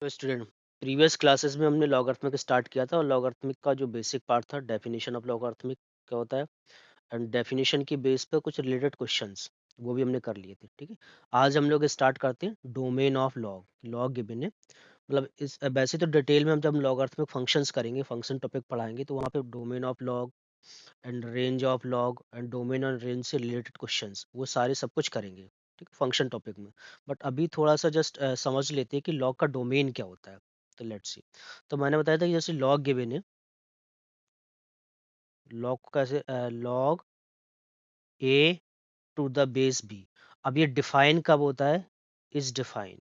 तो student, previous classes में हमने लॉगरिथमिक स्टार्ट किया था और लॉगरिथमिक का जो बेसिक पार्ट था डेफिनेशन ऑफ लॉगरिथमिक क्या होता है एंड डेफिनेशन की बेस पे कुछ रिलेटेड क्वेश्चंस वो भी हमने कर लिए थे। ठीक है, आज हम लोग स्टार्ट करते हैं domain of log. Log given है, मतलब इस वैसे तो डिटेल में हम जब लॉगरिथमिक फंक्शंस करेंगे, फंक्शन टॉपिक पढ़ाएंगे, तो वहाँ पे domain of log and range of log and domain और रेंज से रिलेटेड क्वेश्चंस वो सारे सब कुछ करेंगे। ठीक है, फंक्शन टॉपिक में। बट अभी थोड़ा सा जस्ट समझ लेते हैं कि लॉग का डोमेन क्या होता है। तो लेट्स सी। तो मैंने बताया था कि जैसे लॉग गिवन है, लॉग को कैसे log a to the base b. अब ये डिफाइन कब होता है? इज डिफाइन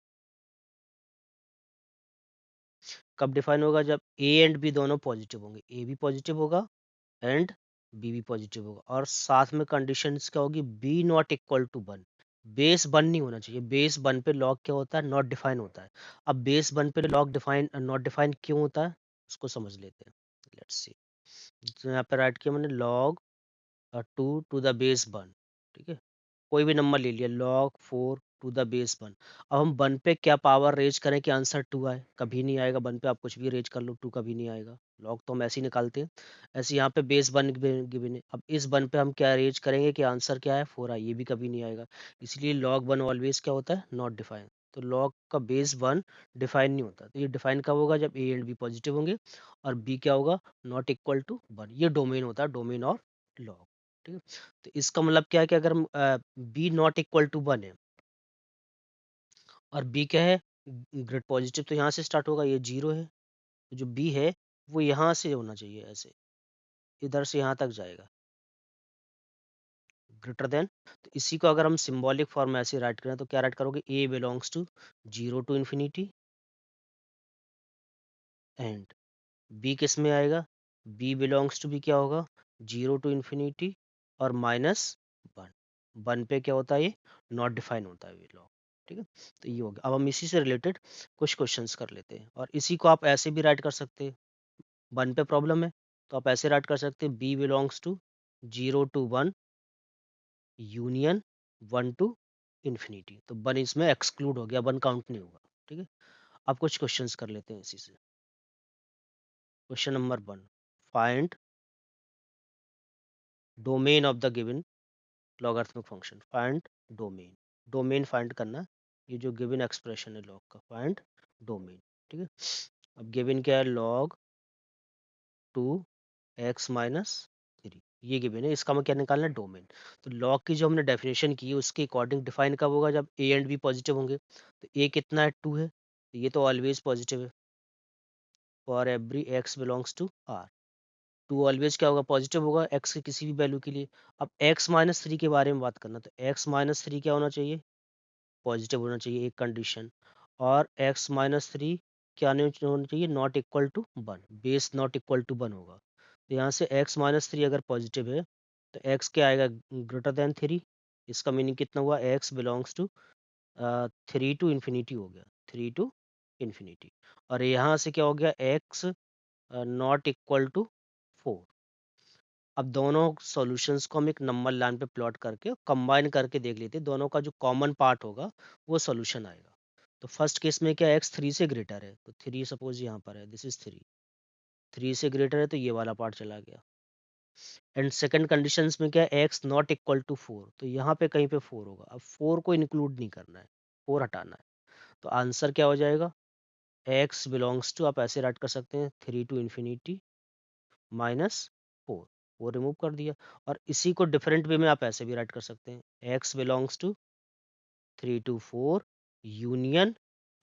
कब डिफाइन होगा? जब ए एंड बी दोनों पॉजिटिव होंगे। ए भी पॉजिटिव होगा एंड बी भी पॉजिटिव होगा, और साथ में कंडीशंस क्या होगी? B not equal to one. Base one नहीं होना चाहिए। बेस वन पे लॉग क्या होता है? नॉट डिफाइन होता है। अब बेस वन पे लॉग डिफाइन नॉट डिफाइन क्यों होता है, उसको समझ लेते हैं। Let's see. तो यहाँ पे राइट किया मैंने log two to the base one. ठीक है, कोई भी नंबर ले लिया, log 4 to the base one. अब हम वन पे क्या पावर रेज करें कि आंसर टू आए? कभी नहीं आएगा। वन पे आप कुछ भी रेज कर लो, टू कभी नहीं आएगा। लॉग तो हम ऐसे ही निकालते हैं। ऐसे यहाँ पे बेस वन गिवन है, अब इस वन पे हम क्या रेज करेंगे कि आंसर क्या है? 4 आए। ये भी कभी नहीं आएगा। इसलिए log वन ऑलवेज क्या होता है? Not define. तो log का बेस वन डिफाइन नहीं होता। तो ये डिफाइन कब होगा? जब ए एंड बी पॉजिटिव होंगे और बी क्या होगा? Not equal to one. ये डोमेन होता है, डोमेन ऑफ लॉग। ठीक है, तो इसका मतलब क्या है कि अगर हम b not equal to one है और बी क्या है? ग्रेड पॉजिटिव, तो यहाँ से स्टार्ट होगा, ये जीरो है। तो जो बी है वो यहाँ से होना चाहिए, ऐसे इधर से यहाँ तक जाएगा, ग्रेटर देन। तो इसी को अगर हम सिंबॉलिक फॉर्म में ऐसे राइट करें तो क्या राइट करोगे? A belongs to zero to infinity and B किस में आएगा? बी बिलोंग्स टू भी क्या होगा? जीरो टू इन्फिनिटी और माइनस वन। वन पे क्या होता है? ये नॉट डिफाइन होता है ये लॉ। ठीक है, तो ये हो गया। अब हम इसी से रिलेटेड कुछ क्वेश्चंस कर लेते हैं, और इसी को आप ऐसे भी राइट कर सकते हैं। वन पे प्रॉब्लम है तो आप ऐसे राइट कर सकते हैं, b belongs to zero to one union one to infinity. तो वन इसमें एक्सक्लूड हो गया, वन काउंट नहीं होगा। ठीक है, अब कुछ क्वेश्चंस कर लेते हैं इसी से। Question number one, find domain of the given logarithmic function. Find domain, domain find करना। ये जो गिवन एक्सप्रेशन है लॉग का, फाइंड डोमेन। ठीक है, अब गिवन क्या है? Log to x minus three, ये गिवन है। इसका हमें क्या निकालना है? डोमेन। तो लॉग की जो हमने डेफिनेशन की है उसके अकॉर्डिंग डिफाइन कब होगा? जब ए एंड बी पॉजिटिव होंगे। तो ए कितना है? टू है, तो ये तो ऑलवेज पॉजिटिव है। For every x belongs to R, टू ऑलवेज क्या होगा? पॉजिटिव होगा एक्स के किसी भी वैल्यू के लिए। अब एक्स माइनस थ्री के बारे में बात करना, तो एक्स माइनस थ्री क्या होना चाहिए? पॉजिटिव होना चाहिए, एक कंडीशन। और एक्स माइनस थ्री क्या नहीं होना चाहिए? Not equal to one. Base not equal to one होगा। तो यहाँ से एक्स माइनस थ्री अगर पॉजिटिव है तो एक्स क्या आएगा? Greater than three. इसका मीनिंग कितना हुआ? X belongs to three to infinity हो गया, थ्री टू इन्फिनिटी। और यहाँ से क्या हो गया? X not equal to four. अब दोनों सॉल्यूशंस को हम एक नंबर लाइन पे प्लॉट करके कंबाइन करके देख लेते हैं, दोनों का जो कॉमन पार्ट होगा वो सॉल्यूशन आएगा। तो फर्स्ट केस में क्या एक्स थ्री से ग्रेटर है, तो थ्री सपोज यहाँ पर है, दिस इज थ्री। थ्री से ग्रेटर है तो ये वाला पार्ट चला गया। एंड सेकंड कंडीशंस में क्या है? X not equal to four, तो यहाँ पे कहीं पे फोर होगा। अब फोर को इंक्लूड नहीं करना है, फोर हटाना है। तो आंसर क्या हो जाएगा? एक्स बिलोंग्स टू, आप ऐसे राइट कर सकते हैं, three to infinity minus four. वो रिमूव कर दिया। और इसी को डिफरेंट वे में आप ऐसे भी राइट कर सकते हैं, x belongs to three to four union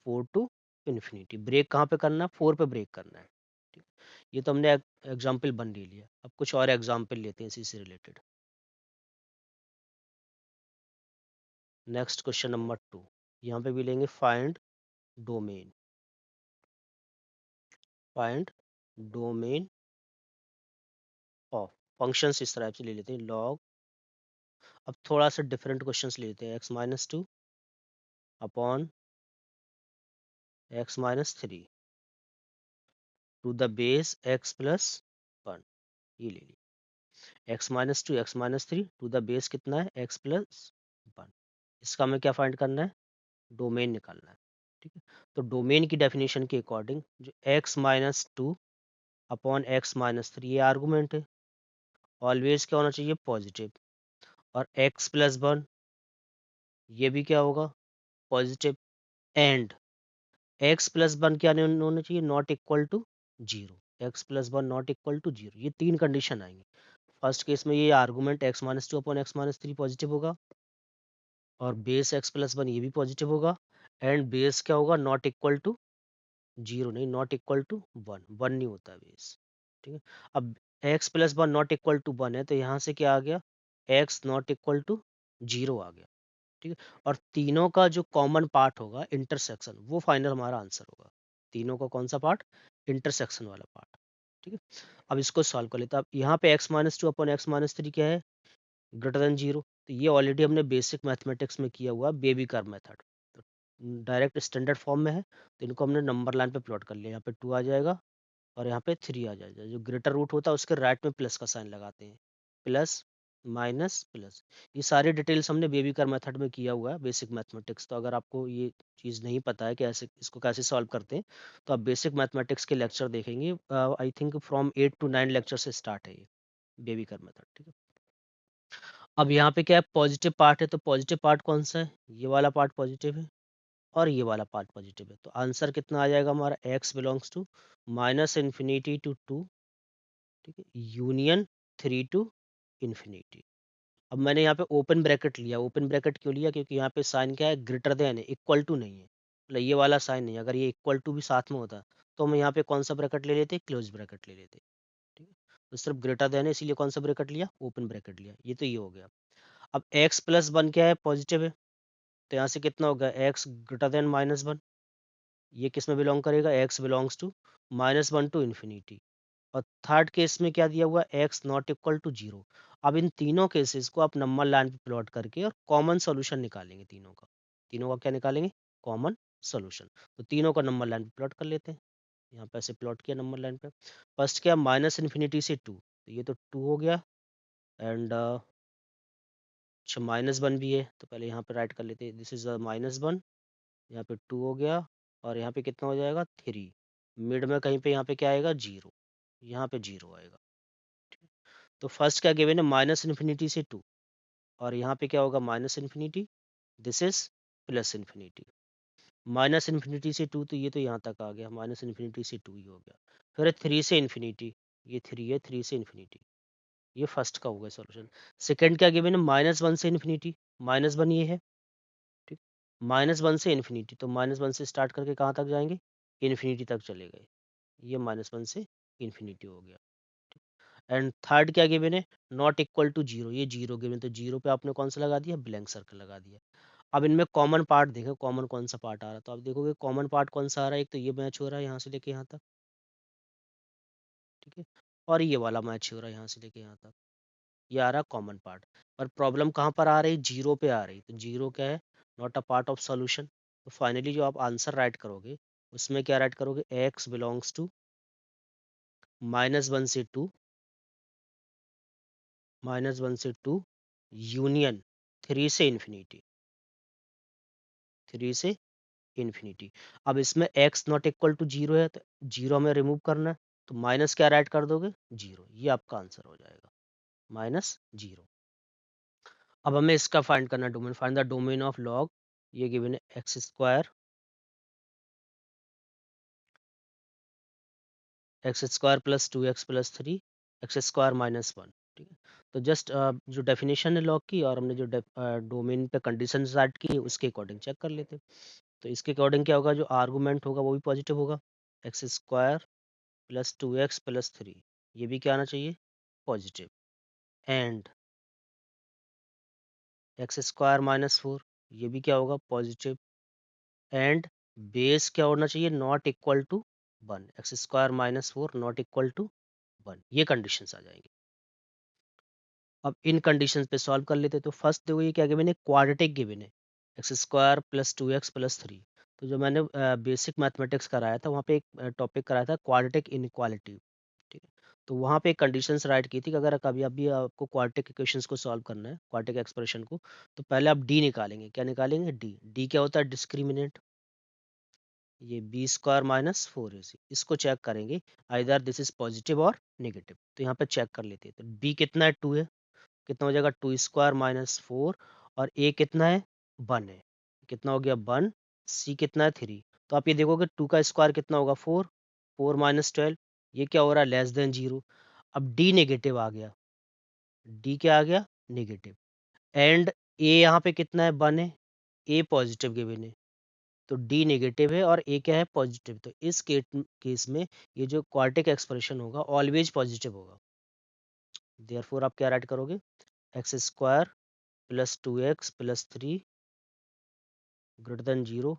four to infinity. Break कहाँ पे करना है? फोर पे ब्रेक करना है। ठीक, ये तो हमने एग्जाम्पल बन ले लिया। अब कुछ और एग्जाम्पल लेते हैं इसी से related. Next question number two, यहाँ पे भी लेंगे find domain. Find domain of functions, इस तरह से ले लेते हैं लॉग। अब थोड़ा सा डिफरेंट क्वेश्चंस लेते हैं, x minus two upon x minus three to the base x plus one. ये ले लिया, x minus two x minus three to the base कितना है? X plus one. इसका हमें क्या फाइंड करना है? डोमेन निकालना है। ठीक है। तो डोमेन की डेफिनेशन के अकॉर्डिंग जो x-2 अपॉन x-3 ये आर्गुमेंट है, ऑलवेज क्या होना चाहिए, पॉजिटिव। और x+1 ये भी क्या होगा, पॉजिटिव। एंड x+1 क्या नहीं होना चाहिए, not equal to zero. x+1 not equal to zero, ये तीन कंडीशन आएंगी। फर्स्ट केस में ये argument x-2 upon x-3 positive होगा, और बेस x+1 ये भी पॉजिटिव होगा। एंड बेस क्या होगा, नॉट इक्वल टू जीरो नहीं, not equal to one, one नहीं होता बेस। ठीक है। अब x+1 not equal to one है, तो यहाँ से क्या आ गया, x not equal to zero आ गया। ठीक है। और तीनों का जो कॉमन पार्ट होगा इंटरसेक्शन, वो फाइनल हमारा आंसर होगा। तीनों का कौन सा पार्ट, इंटरसेक्शन वाला पार्ट। ठीक है। अब इसको सॉल्व कर लेते हैं। अब यहाँ पे x-2 अपॉन x-3 क्या है, ग्रेटर देन जीरो। तो ये ऑलरेडी हमने बेसिक मैथमेटिक्स में किया हुआ बेबी कर्व मेथड, तो डायरेक्ट स्टैंडर्ड फॉर्म में है। तो इनको हमने नंबर लाइन पे प्लॉट कर लिया। यहाँ पे 2 आ जाएगा और यहाँ पे 3 आ जाएगा। जो ग्रेटर रूट होता है उसके राइट में प्लस का साइन लगाते हैं, प्लस माइनस प्लस। ये सारी डिटेल्स हमने बेबी कर मेथड में किया हुआ है, बेसिक मैथमेटिक्स। तो अगर आपको ये चीज़ नहीं पता है कि ऐसे इसको कैसे सॉल्व करते हैं, तो आप बेसिक मैथमेटिक्स के लेक्चर देखेंगे। I think from 8 to 9 lecture से स्टार्ट है ये बेबी कर मेथड। ठीक है। अब यहाँ पे क्या है, पॉजिटिव पार्ट है, तो पॉजिटिव पार्ट कौन सा है, ये वाला पार्ट पॉजिटिव है, और ये वाला पार्ट पॉजिटिव है। तो आंसर कितना आ जाएगा हमारा, x बिलोंग्स टू -∞ to 2, ठीक है, यूनियन 3 to ∞। अब मैंने यहाँ पे ओपन ब्रैकेट लिया। ओपन ब्रैकेट क्यों लिया, क्योंकि यहाँ पे साइन क्या है, ग्रेटर देन है, इक्वल टू नहीं है। मतलब ये वाला साइन नहीं है। अगर ये इक्वल टू भी साथ में होता तो हम यहाँ पे कौन सा ब्रैकेट ले लेते, क्लोज ब्रैकेट ले लेते। ठीक है। तो सिर्फ ग्रेटर देन है, इसीलिए कौन सा ब्रैकेट लिया, ओपन ब्रैकेट लिया। ये तो ये हो गया। अब x+1 क्या है, पॉजिटिव है। तो यहाँ से कितना होगा, x ग्रेटर देन -1। ये किस में बिलोंग करेगा, x बिलोंग्स टू -1 to ∞। और थर्ड केस में क्या दिया हुआ है, x not equal to zero. अब इन तीनों केसेस को आप नंबर लाइन पे प्लॉट करके और कॉमन सॉल्यूशन निकालेंगे। तीनों का, तीनों का क्या निकालेंगे, कॉमन सॉल्यूशन। तो तीनों का नंबर लाइन पे प्लॉट कर लेते हैं। यहाँ पे ऐसे प्लॉट किया नंबर लाइन पे। फर्स्ट क्या, -∞ से 2, तो ये तो 2 हो गया। एंड अच्छा, -1 भी है, तो पहले यहाँ पे राइट कर लेते हैं, दिस इज -1। यहाँ पे 2 हो गया, और यहाँ पे कितना हो जाएगा, 3। मिड में कहीं पे यहाँ पे क्या आएगा, जीरो। यहाँ पे जीरो आएगा। तो फर्स्ट क्या गिवन है, -∞ से 2, और यहाँ पे क्या होगा, -∞, दिस इज +∞। -∞ से 2, तो ये तो यहाँ तक आ गया, -∞ से 2 ही हो गया। फिर 3 से इन्फिनिटी, ये 3 है, 3 से इन्फिनिटी। ये फर्स्ट का होगा सॉल्यूशन। सेकंड क्या गिवन है, -1 से इन्फिनिटी। -1 ये है, ठीक। -1 से इन्फिनिटी, तो -1 से स्टार्ट करके कहाँ तक जाएंगे, इन्फिनिटी तक चले गए। ये -1 से इन्फिनिटी हो गया। एंड थर्ड क्या गिवन है, नॉट इक्वल टू जीरो। ये जीरो गिवन, तो जीरो पे आपने कौन सा लगा दिया, ब्लैंक सर्कल लगा दिया। अब इनमें कॉमन पार्ट देखें, कॉमन कौन सा पार्ट आ रहा है। तो आप देखोगे कॉमन पार्ट कौन सा आ रहा है, एक तो ये मैच हो रहा है यहाँ से लेके यहाँ तक, ठीक है, और ये वाला मैच हो रहा है यहाँ से लेके यहाँ तक। ये आ रहा है कॉमन पार्ट। पर प्रॉब्लम कहाँ पर आ रही है, जीरो पे आ रही। तो जीरो क्या है, not a part of solution. तो फाइनली जो आप आंसर राइट करोगे, उसमें क्या राइट करोगे, x बिलोंग्स टू -1 से 2, -1 से 2 यूनियन 3 से इन्फिनिटी, 3 से इन्फिनिटी। अब इसमें x not equal to zero है, तो जीरो हमें रिमूव करना है। तो माइनस क्या राइट कर दोगे, जीरो। ये आपका आंसर हो जाएगा, -0। अब हमें इसका फाइंड करना है domain. Find the domain of log, ये गिवन है x² plus 2x plus 3 x² -1। ठीक है। तो जस्ट जो डेफिनेशन है लॉग की, और हमने जो डोमेन पे कंडीशन सेट की है, उसके अकॉर्डिंग चेक कर लेते हैं। तो इसके अकॉर्डिंग क्या होगा, जो आर्गूमेंट होगा वो भी पॉजिटिव होगा, x² प्लस 2x प्लस 3, ये भी क्या आना चाहिए, पॉजिटिव। एंड x² -4, ये भी क्या होगा, पॉजिटिव। एंड बेस क्या होना चाहिए, not equal to 1। x² -4 not equal to 1, ये कंडीशंस आ जाएंगी। अब इन कंडीशंस पे सॉल्व कर लेते हैं। तो फर्स्ट देखो, ये क्या गिवन है, क्वाड्रेटिक गिवन है, x² प्लस 2x प्लस 3। तो जो मैंने बेसिक मैथमेटिक्स कराया था, वहाँ पे एक टॉपिक कराया था, क्वाड्रेटिक इनइक्वालिटी। ठीक है। तो वहाँ पे कंडीशंस राइट की थी कि अगर कभी अभी आपको क्वाड्रेटिक इक्वेशंस को सॉल्व करना है, क्वाड्रेटिक एक्सप्रेशन को, तो पहले आप डी निकालेंगे। क्या निकालेंगे, डी। डी क्या होता है, डिस्क्रिमिनेंट। ये बी स्क्वायर माइनस 4ac, इसको चेक करेंगे आइदर दिस इज पॉजिटिव और नेगेटिव। तो यहाँ पे चेक कर लेते हैं। तो बी कितना है, 2 है, कितना हो जाएगा 2 स्क्वायर माइनस 4, और ए कितना है 1 है, कितना हो गया 1, सी कितना है 3। तो आप ये देखोगे 2 का स्क्वायर कितना होगा 4, 4 माइनस 12, ये क्या हो रहा है लेस देन 0। अब डी नेगेटिव आ गया, डी क्या आ गया नेगेटिव, एंड ए यहाँ पे कितना है 1 है, ए पॉजिटिव गिवन है, तो डी नेगेटिव है और ए क्या है पॉजिटिव। तो इस केस में ये जो क्वाड्रेटिक एक्सप्रेशन होगा ऑलवेज पॉजिटिव होगा। देयरफॉर आप क्या राइट करोगे, x square plus 2x plus 3 greater than 0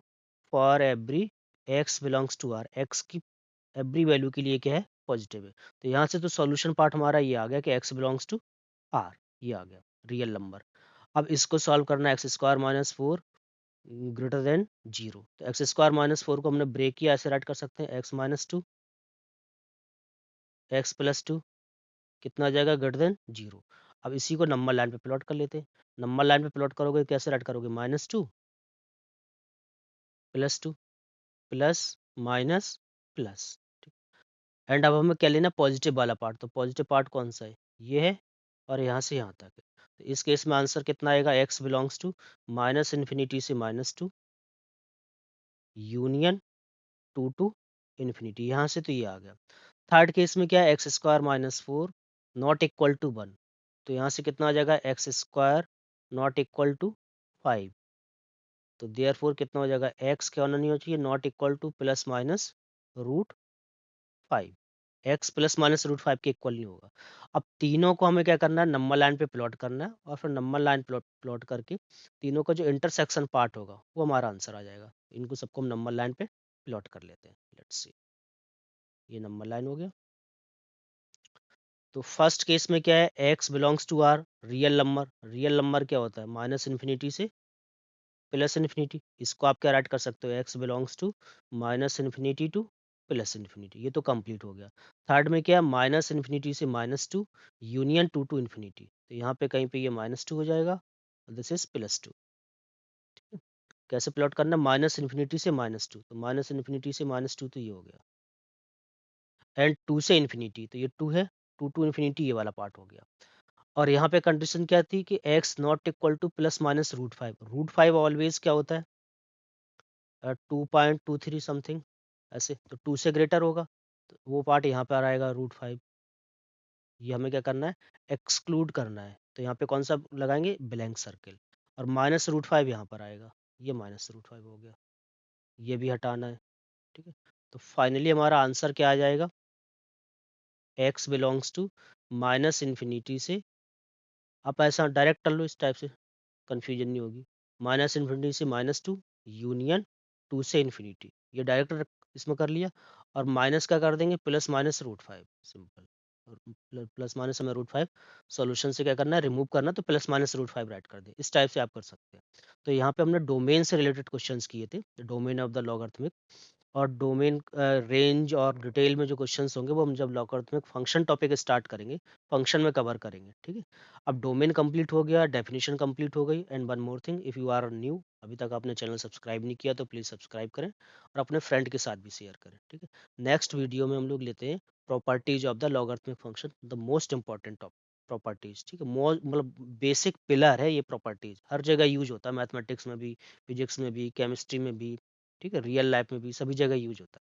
for every x belongs to r, x की एवरी वैल्यू के लिए क्या है पॉजिटिव है। तो यहाँ से तो सॉल्यूशन पार्ट हमारा ये आ गया कि x बिलोंग्स टू r, ये आ गया रियल नंबर। अब इसको सॉल्व करना है, x square minus 4 greater than 0। तो एक्स स्क्वायर माइनस 4 को हमने ब्रेक किया, ऐसे राइट कर सकते हैं x माइनस 2 एक्स प्लस 2 कितना आ जाएगा ग्रेटर देन 0। अब इसी को नंबर लाइन पे प्लॉट कर लेते हैं। नंबर लाइन पे प्लॉट करोगे कैसे राइट करोगे, -2 +2 प्लस माइनस प्लस। एंड अब हमें क्या लेना पॉजिटिव वाला पार्ट, तो पॉजिटिव पार्ट कौन सा है, ये है, और यहाँ से यहाँ तक है। तो इस केस में आंसर कितना आएगा, x बिलोंग्स टू -इन्फिनिटी से -2 यूनियन 2 टू इन्फिनिटी, यहाँ से तो ये आ गया। थर्ड केस में क्या है, x square minus 4 not equal to 1, तो यहाँ से कितना आ जाएगा x square not equal to 5। तो देयरफॉर कितना हो जाएगा, एक्स क्या होना नहीं हो चाहिए, not equal to plus minus root 5, x plus minus root 5 के इक्वल नहीं होगा। अब तीनों को हमें क्या करना है, नंबर लाइन पे प्लॉट करना है, और फिर नंबर लाइन प्लॉट करके तीनों का जो इंटरसेक्शन पार्ट होगा वो हमारा आंसर आ जाएगा। इनको सबको हम नंबर लाइन पे प्लॉट कर लेते हैं। लेट्स सी, ये नंबर लाइन हो गया। तो फर्स्ट केस में क्या है, x belongs to r, real number, real number क्या होता है माइनस इन्फिनिटी से प्लस इन्फिनिटी, इसको आप क्या राइट कर सकते हो, x belongs to -infinity to plus infinity, ये तो कंप्लीट हो गया। थर्ड में क्या है, माइनस इन्फिनिटी से -2 यूनियन 2 टू इन्फिनिटी, तो यहाँ पे कहीं पे ये -2 हो जाएगा, दिस इज +2। कैसे प्लॉट करना, माइनस इन्फिनिटी से -2, तो माइनस इन्फिनिटी से -2 तो ये हो गया, एंड 2 से इन्फिनिटी, तो ये 2 है, 2 टू इन्फिनिटी ये वाला पार्ट हो गया। और यहाँ पे कंडीशन क्या थी कि x not equal to plus minus root 5, root 5 always क्या होता है 2.23 समथिंग ऐसे, तो 2 से ग्रेटर होगा, तो वो पार्ट यहाँ पर आएगा रूट 5। ये हमें क्या करना है, एक्सक्लूड करना है, तो यहाँ पे कौन सा लगाएंगे, ब्लैंक सर्किल, और -√5 यहाँ पर आएगा, ये -√5 हो गया, ये भी हटाना है। ठीक है, तो फाइनली हमारा आंसर क्या आ जाएगा, x belongs to minus infinity से, आप ऐसा डायरेक्ट कर लो, इस टाइप से कन्फ्यूजन नहीं होगी, माइनस इन्फिनिटी से -2 यूनियन 2 से इन्फिनिटी, ये डायरेक्ट इसमें कर लिया, और माइनस का कर देंगे प्लस माइनस रूट 5, सिंपल। और प्लस माइनस हमें रूट 5 सॉल्यूशन से क्या करना है, रिमूव करना, तो प्लस माइनस रूट 5 राइट कर दे, इस टाइप से आप कर सकते हैं। तो यहाँ पे हमने डोमेन से रिलेटेड क्वेश्चंस किए थे, डोमेन ऑफ द लॉगरिथमिक, और डोमेन रेंज और डिटेल में जो क्वेश्चंस होंगे वो हम जब लॉगरिथमिक फंक्शन टॉपिक स्टार्ट करेंगे, फंक्शन में कवर करेंगे। ठीक है, अब डोमेन कंप्लीट हो गया, डेफिनेशन कंप्लीट हो गई, and one more thing, if you are new, अभी तक आपने चैनल सब्सक्राइब नहीं किया तो प्लीज़ सब्सक्राइब करें, और अपने फ्रेंड के साथ भी शेयर करें। ठीक है, नेक्स्ट वीडियो में हम लोग लेते हैं properties of the logarithmic function, the most important top properties. ठीक है, मतलब बेसिक पिलर है ये प्रॉपर्टीज, हर जगह यूज होता है, मैथमेटिक्स में भी, फिजिक्स में भी, केमिस्ट्री में भी, ठीक है, रियल लाइफ में भी, सभी जगह यूज होता है।